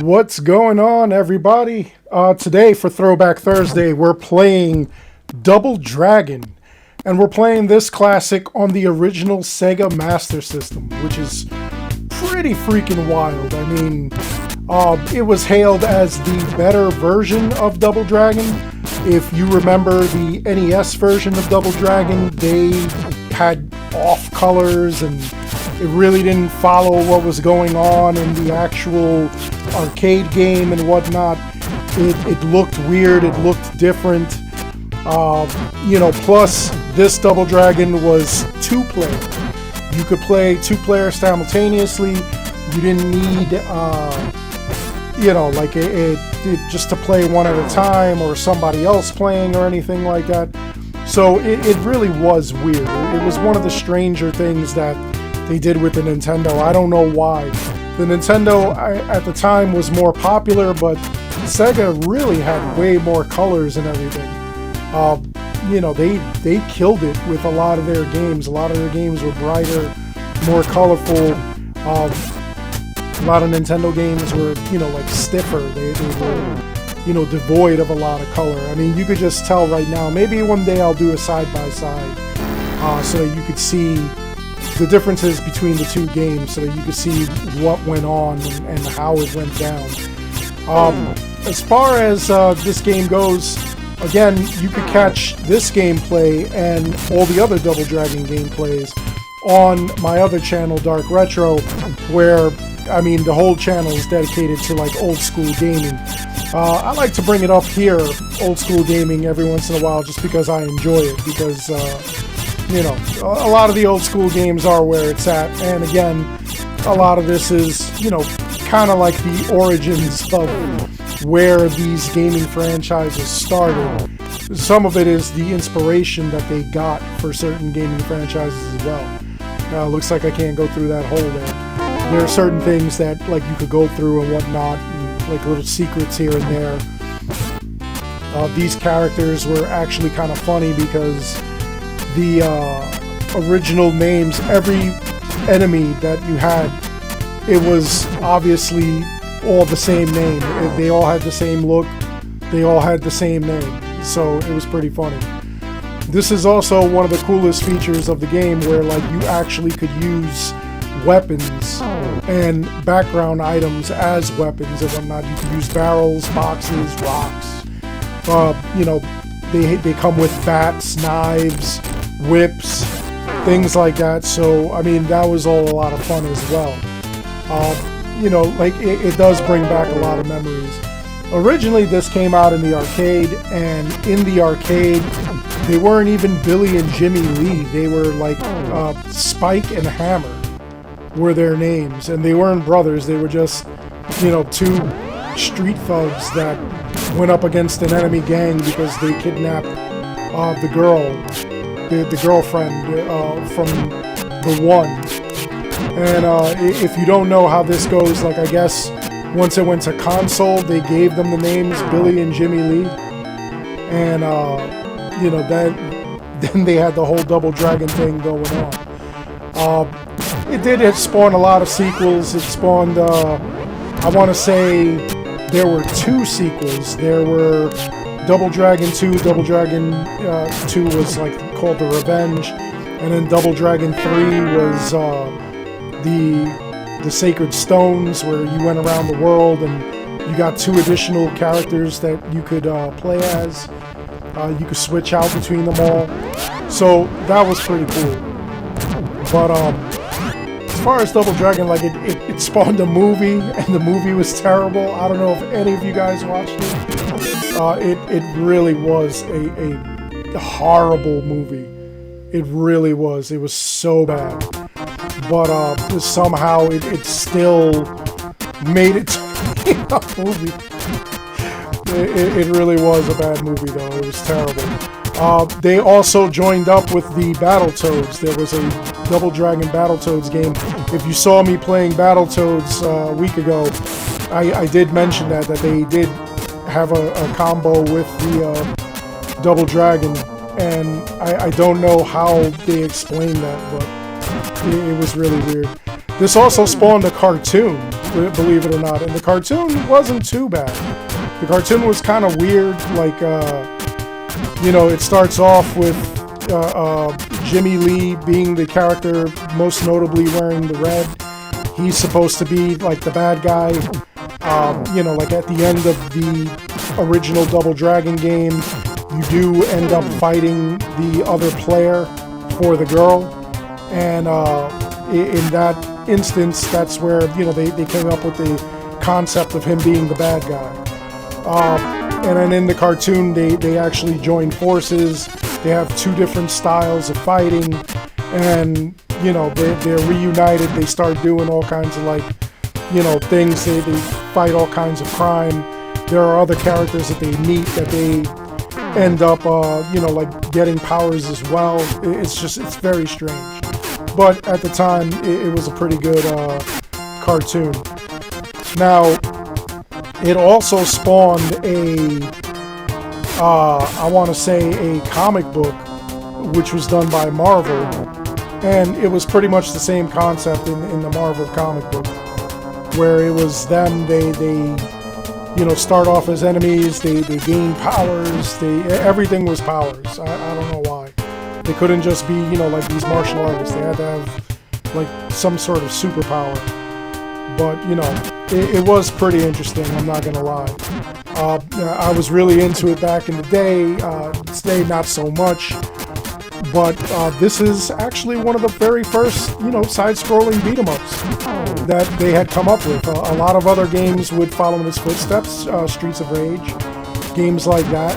What's going on, everybody? Today for Throwback Thursday, we're playing Double Dragon. And we're playing this classic on the original Sega Master System, which is pretty freaking wild. I mean, it was hailed as the better version of Double Dragon. If you remember the NES version of Double Dragon, they had off colors and it really didn't follow what was going on in the actual arcade game and whatnot. It looked weird, it looked different. Plus this Double Dragon was two-player. You could play two-player simultaneously. You didn't need, just to play one at a time or somebody else playing or anything like that. So it really was weird. It was one of the stranger things that they did with the Nintendo. I don't know why. The Nintendo at the time was more popular, but Sega really had way more colors and everything. They killed it with a lot of their games. A lot of their games were brighter, more colorful. A lot of Nintendo games were, stiffer. They were, devoid of a lot of color. I mean, you could just tell right now. Maybe one day I'll do a side-by-side so that you could see the differences between the two games, so that you could see what went on and how it went down. As far as this game goes, again, you could catch this gameplay and all the other Double Dragon gameplays on my other channel, Dark Retro, where, the whole channel is dedicated to, old school gaming. I like to bring it up here, old school gaming, every once in a while, just because I enjoy it, because, a lot of the old school games are where it's at, and again, a lot of this is, kind of like the origins of where these gaming franchises started. Some of it is the inspiration that they got for certain gaming franchises as well. Looks like I can't go through that hole there. There are certain things that you could go through and whatnot, and, little secrets here and there. These characters were actually kind of funny because the original names, every enemy that you had, it was obviously all the same name. They all had the same look. They all had the same name. So it was pretty funny. This is also one of the coolest features of the game where you actually could use weapons and background items as weapons and whatnot. You could use barrels, boxes, rocks. They come with bats, knives, whips, things like that. So, that was all a lot of fun as well. It does bring back a lot of memories. Originally, this came out in the arcade, and in the arcade, they weren't even Billy and Jimmy Lee. They were Spike and Hammer were their names, and they weren't brothers. They were just, two street thugs that went up against an enemy gang because they kidnapped the girl, the girlfriend from the one. And if you don't know how this goes, I guess once it went to console, they gave them the names Billy and Jimmy Lee. And, then they had the whole Double Dragon thing going on. It did spawn a lot of sequels. It spawned, I want to say there were two sequels. There were Double Dragon 2. Double Dragon 2 was called The Revenge. And then Double Dragon 3 was the Sacred Stones, where you went around the world and you got two additional characters that you could play as. You could switch out between them all. So that was pretty cool. But as far as Double Dragon, it spawned a movie, and the movie was terrible. I don't know if any of you guys watched it. It really was a horrible movie. It really was. It was so bad. But somehow it still made it to be a movie. It really was a bad movie, though. It was terrible. They also joined up with the Battletoads. There was a Double Dragon Battletoads game. If you saw me playing Battletoads a week ago, I did mention that they did have a combo with the Double Dragon, and I don't know how they explained that, but it was really weird. This also spawned a cartoon. believe it or not. And the cartoon wasn't too bad. The cartoon was kind of weird. Like, it starts off with Jimmy Lee being the character most notably wearing the red. He's supposed to be like the bad guy. Like at the end of the original Double Dragon game, you do end up fighting the other player for the girl. And in that instance, that's where, they came up with the concept of him being the bad guy. And then in the cartoon, they actually join forces. They have two different styles of fighting, and they're reunited. They start doing all kinds of things. They fight all kinds of crime. There are other characters that they meet that they end up getting powers as well. It's very strange. But at the time, it was a pretty good cartoon. Now, it also spawned I want to say a comic book, which was done by Marvel, and it was pretty much the same concept in the Marvel comic book, where it was them, they start off as enemies, they gain powers, everything was powers. I don't know why. They couldn't just be, like these martial artists. They had to have, like, some sort of superpower. But, it was pretty interesting, I'm not gonna lie. I was really into it back in the day. Today, not so much. But this is actually one of the very first, side-scrolling beat-em-ups that they had come up with. A lot of other games would follow in its footsteps. Streets of Rage, games like that.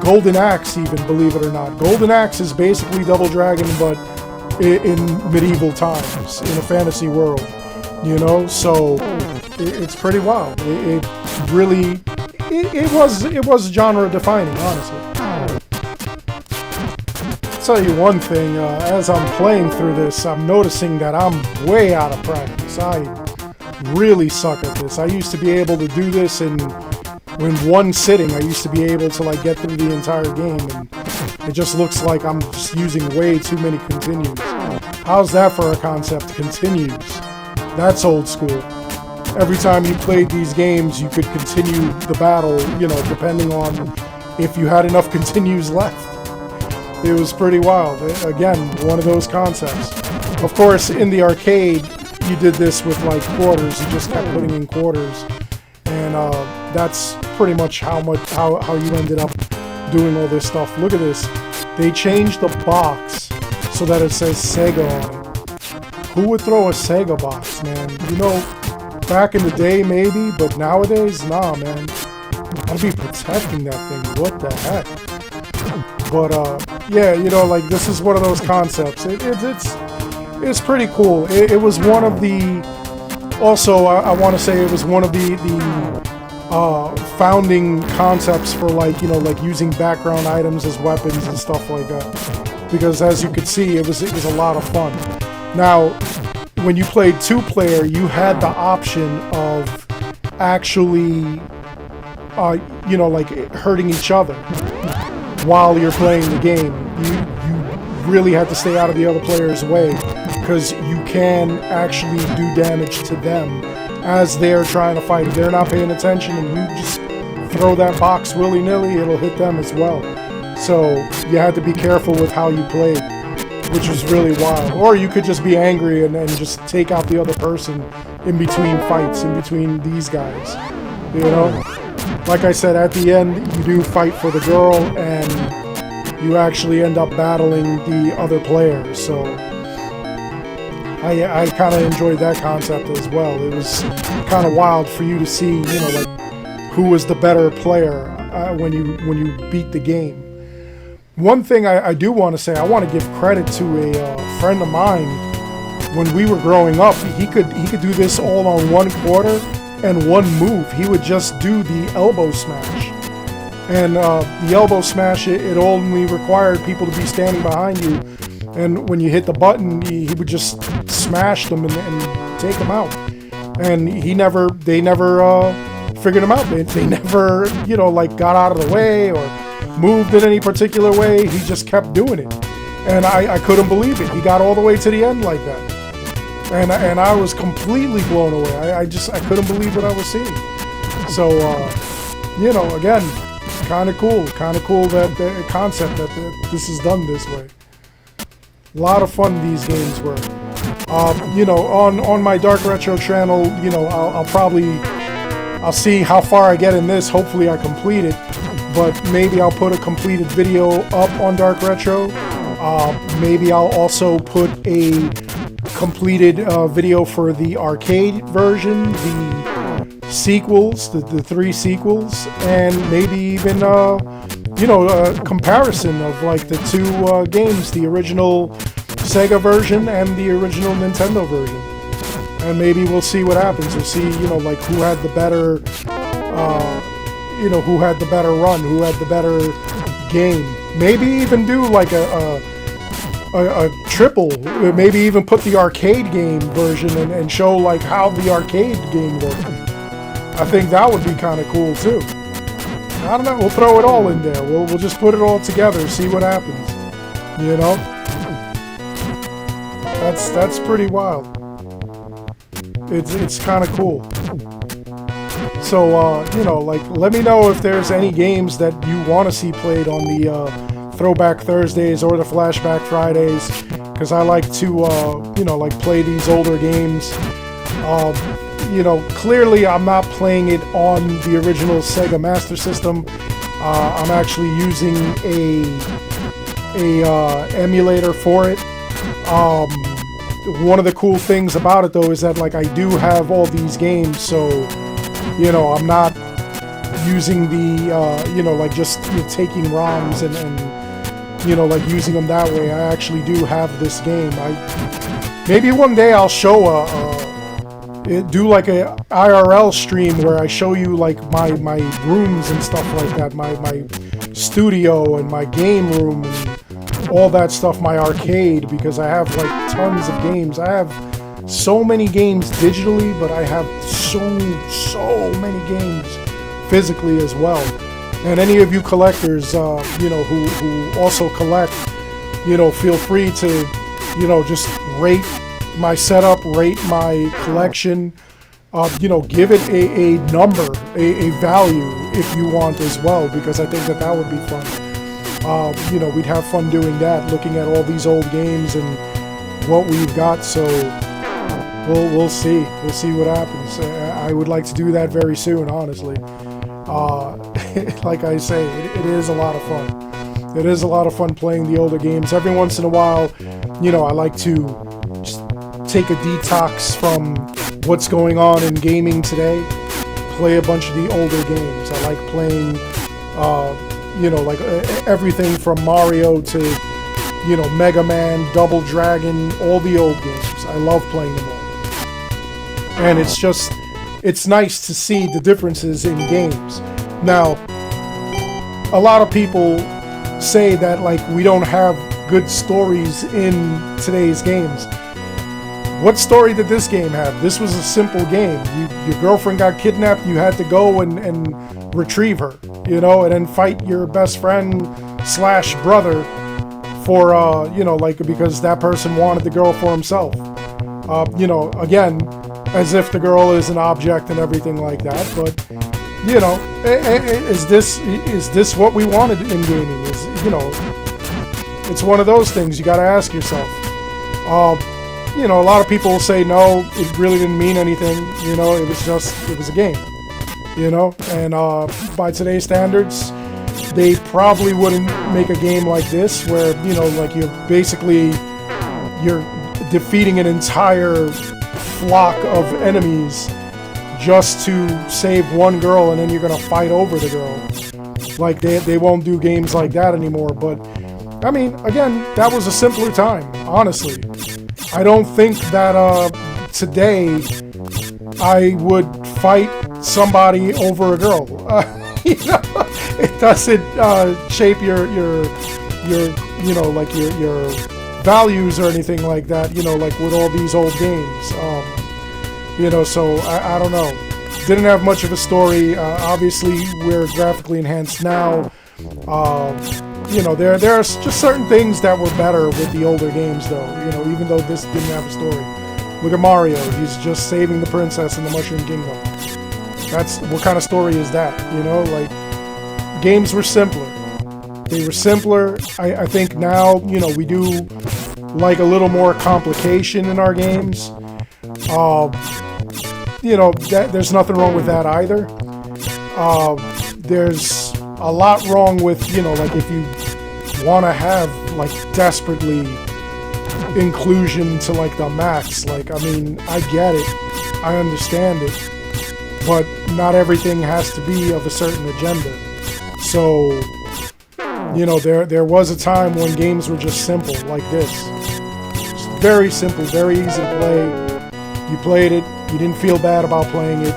Golden Axe, even, believe it or not. Golden Axe is basically Double Dragon, but in medieval times, in a fantasy world. So it's pretty wild. It really, it was genre defining, honestly. I'll tell you one thing, as I'm playing through this, I'm noticing that I'm way out of practice. I really suck at this. I used to be able to do this in one sitting. I used to be able to get through the entire game, and it just looks like I'm just using way too many continues. How's that for a concept? Continues. That's old school. Every time you played these games, you could continue the battle, depending on if you had enough continues left. It was pretty wild. Again, one of those concepts. Of course, in the arcade, you did this with quarters. You just kept putting in quarters, and that's pretty much how you ended up doing all this stuff. Look at this. They changed the box so that it says Sega on it. Who would throw a Sega box, man? Back in the day, maybe, but nowadays, nah, man. I'd be protecting that thing. What the heck? But, this is one of those concepts. It's pretty cool. It was one of the... Also, I want to say it was one of the founding concepts for, using background items as weapons and stuff like that. Because, as you could see, it was a lot of fun. Now, when you played two-player, you had the option of actually, hurting each other while you're playing the game. You really had to stay out of the other player's way, because you can actually do damage to them as they're trying to fight. If they're not paying attention and you just throw that box willy-nilly, it'll hit them as well. So you had to be careful with how you played, which was really wild. Or you could just be angry and just take out the other person in between fights, in between these guys. Like I said, at the end, you do fight for the girl, and you actually end up battling the other players. So I kind of enjoyed that concept as well. It was kind of wild for you to see, who was the better player when you beat the game. One thing I do want to say, I want to give credit to a friend of mine. When we were growing up, he could do this all on one quarter and one move. He would just do the elbow smash. And the elbow smash, it only required people to be standing behind you. And when you hit the button, he would just smash them and take them out. And they never figured him out. They never, got out of the way or moved in any particular way. He just kept doing it, and I couldn't believe it. He got all the way to the end like that. and I was completely blown away. I couldn't believe what I was seeing. So again, kind of cool that the concept that this is done this way. A lot of fun these games were. On my Dark Retro channel, I'll see how far I get in this. Hopefully I complete it, but maybe I'll put a completed video up on Dark Retro. Maybe I'll also put a completed video for the arcade version, the sequels, the 3 sequels, and maybe even a comparison of like the 2 games, the original Sega version and the original Nintendo version. And maybe we'll see what happens. We'll see, like who had the better, who had the better run, who had the better game. Maybe even do like a triple. Maybe even put the arcade game version and show like how the arcade game worked. I think that would be kind of cool too. I don't know. We'll throw it all in there. We'll just put it all together, see what happens. That's pretty wild. It's kind of cool. So let me know if there's any games that you want to see played on the Throwback Thursdays or the Flashback Fridays, because I like to play these older games. Clearly I'm not playing it on the original Sega Master System. I'm actually using a emulator for it. One of the cool things about it though is that like I do have all these games, so I'm not using the just taking ROMs and using them that way. I actually do have this game. Maybe one day I'll show do like a IRL stream where I show you like my rooms and stuff like that, my studio and my game room and all that stuff, my arcade, because I have like tons of games. I have so many games digitally, but I have so many games physically as well. And any of you collectors, who also collect, feel free to, just rate my setup, rate my collection, give it a number, a value if you want as well, because I think that would be fun. We'd have fun doing that, looking at all these old games and what we've got. So we'll see. We'll see what happens. I would like to do that very soon, honestly. Like I say, it is a lot of fun. It is a lot of fun playing the older games. Every once in a while, I like to just take a detox from what's going on in gaming today. Play a bunch of the older games. I like playing, everything from Mario to, Mega Man, Double Dragon, all the old games. I love playing them all. And it's nice to see the differences in games. Now, a lot of people say that like we don't have good stories in today's games. What story did this game have? This was a simple game. Your girlfriend got kidnapped, you had to go and retrieve her, and then fight your best friend / brother for, because that person wanted the girl for himself. Again, as if the girl is an object and everything like that, but, is this what we wanted in gaming? It's one of those things you gotta ask yourself. A lot of people will say, no, it really didn't mean anything, it was a game, and by today's standards, they probably wouldn't make a game like this, where, you're defeating an entire flock of enemies just to save one girl, and then you're gonna fight over the girl. Like, they won't do games like that anymore, but, I mean, again, that was a simpler time, honestly. I don't think that today I would fight somebody over a girl. It doesn't shape your values or anything like that. Like with all these old games. So I don't know. Didn't have much of a story. Obviously, we're graphically enhanced now. There are just certain things that were better with the older games, though. Even though this didn't have a story. Look at Mario. He's just saving the princess in the Mushroom Kingdom. That's what kind of story is that? You know, like, games were simpler. They were simpler. I think now, you know, we do like a little more complication in our games. You know, there's nothing wrong with that either. There's a lot wrong with, you know, like if you want to have like desperately inclusion to like the max. Like, I mean, I get it. I understand it. But not everything has to be of a certain agenda. So, you know, there was a time when games were just simple, like this. Just very simple, very easy to play. You played it, you didn't feel bad about playing it.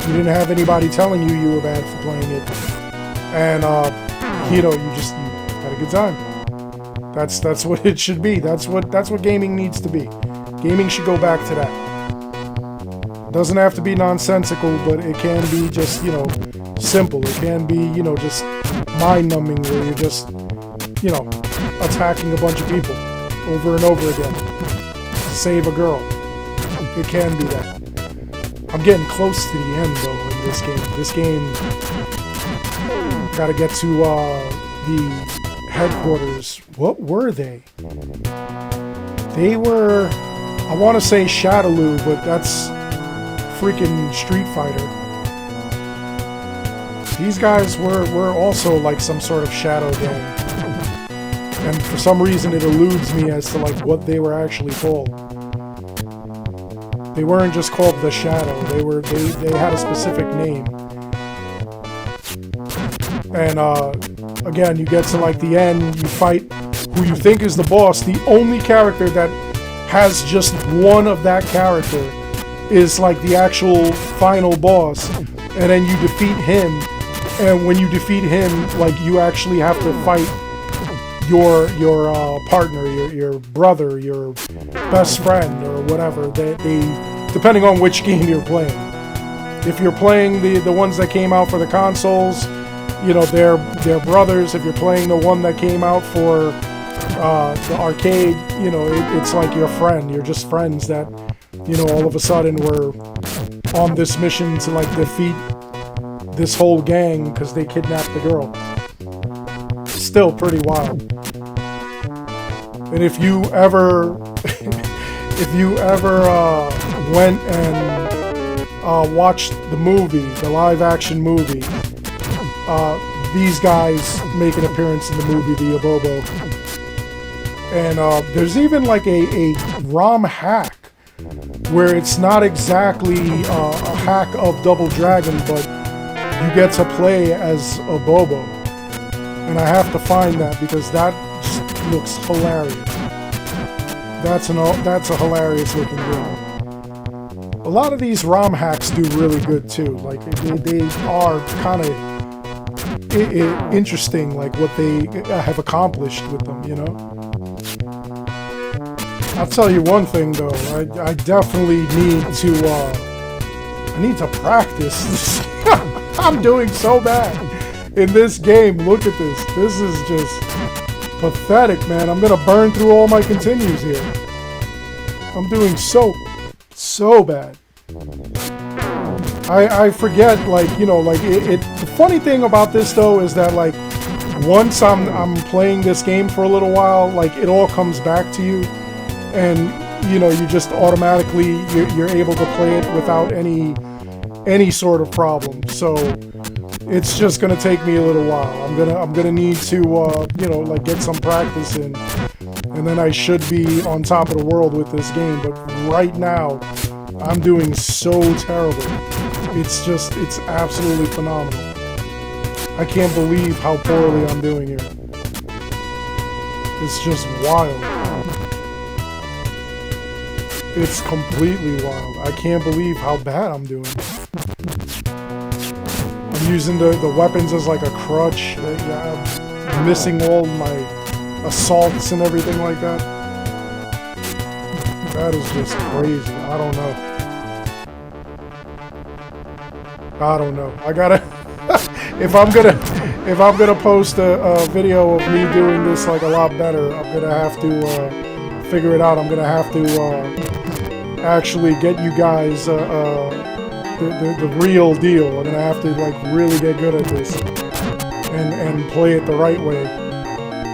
You didn't have anybody telling you you were bad for playing it. And, you know, you had a good time. That's what it should be. That's what gaming needs to be. Gaming should go back to that. It doesn't have to be nonsensical, but it can be just, you know, simple. It can be, you know, just mind-numbing where you're just, you know, attacking a bunch of people over and over again to save a girl. It can be that. I'm getting close to the end, though, in this game. This game, gotta get to the headquarters. What were they? They were, I want to say Shadaloo, but that's freaking Street Fighter. These guys were also like some sort of shadow game. And for some reason it eludes me as to like what they were actually called. They weren't just called the Shadow. They had a specific name. And again, you get to like the end, you fight who you think is the boss. The only character that has just one of that character is like the actual final boss. And then you defeat him. And when you defeat him, like, you actually have to fight your partner, your brother, your best friend, or whatever. They depending on which game you're playing. If you're playing the ones that came out for the consoles, you know, they're brothers. If you're playing the one that came out for the arcade, you know, it's like your friend. You're just friends that, you know, all of a sudden were on this mission to like defeat this whole gang because they kidnapped the girl. Still pretty wild. And if you ever went and watched the movie, the live action movie, these guys make an appearance in the movie, the Abobo. And there's even like a ROM hack where it's not exactly a hack of Double Dragon, but you get to play as Abobo. And I have to find that because that just looks hilarious. That's a hilarious looking game. A lot of these ROM hacks do really good too. Like they are kind of interesting, like what they have accomplished with them, you know? I'll tell you one thing though, I definitely need to practice. I'm doing so bad in this game. Look at this. This is just pathetic, man. I'm gonna burn through all my continues here. I'm doing so bad. I forget, like, you know, like the funny thing about this though is that like once I'm playing this game for a little while, like it all comes back to you, and you know, you just automatically you're able to play it without any sort of problem. So it's just gonna take me a little while. I'm gonna need to you know, like get some practice in, and then I should be on top of the world with this game. But right now I'm doing so terrible. It's absolutely phenomenal. I can't believe how poorly I'm doing here. It's just wild. It's completely wild. I can't believe how bad I'm doing. I'm using the weapons as like a crutch. I'm missing all my assaults and everything like that. That is just crazy. I don't know. I gotta if I'm gonna post a video of me doing this like a lot better, I'm gonna have to figure it out. I'm gonna have to actually get you guys the real deal. I'm gonna have to like really get good at this and play it the right way,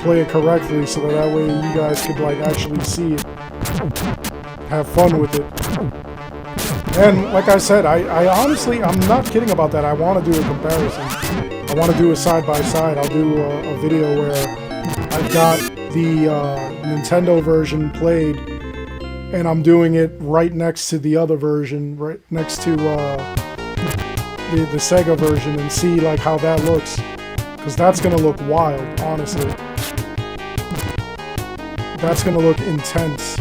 play it correctly, so that way you guys could like actually see it, have fun with it. And like I said, I honestly, I'm not kidding about that. I want to do a comparison. I want to do a side by side. I'll do a video where I've got the Nintendo version played, and I'm doing it right next to the other version, right next to the Sega version, and see like how that looks, because that's gonna look wild, honestly. That's gonna look intense.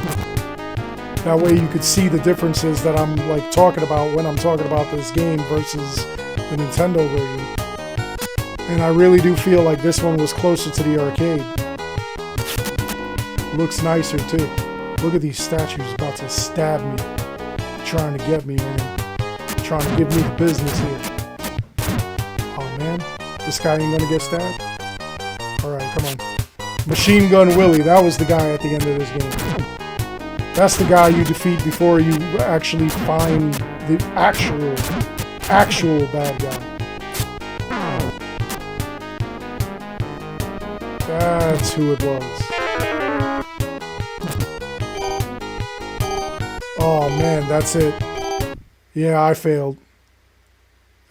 That way you could see the differences that I'm like talking about when I'm talking about this game versus the Nintendo version. And I really do feel like this one was closer to the arcade. Looks nicer too. Look at these statues about to stab me. Trying to get me, man. Trying to give me the business here. Oh man, this guy ain't gonna get stabbed? Alright, come on. Machine Gun Willie, that was the guy at the end of this game. That's the guy you defeat before you actually find the actual bad guy. That's who it was. Oh man, that's it. Yeah, I failed.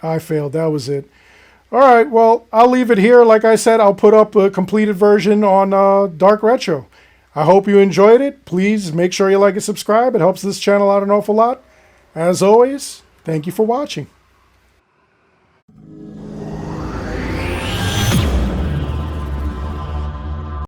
That was it. Alright, well, I'll leave it here. Like I said, I'll put up a completed version on Dark Retro. I hope you enjoyed it. Please make sure you like and subscribe. It helps this channel out an awful lot. As always, thank you for watching.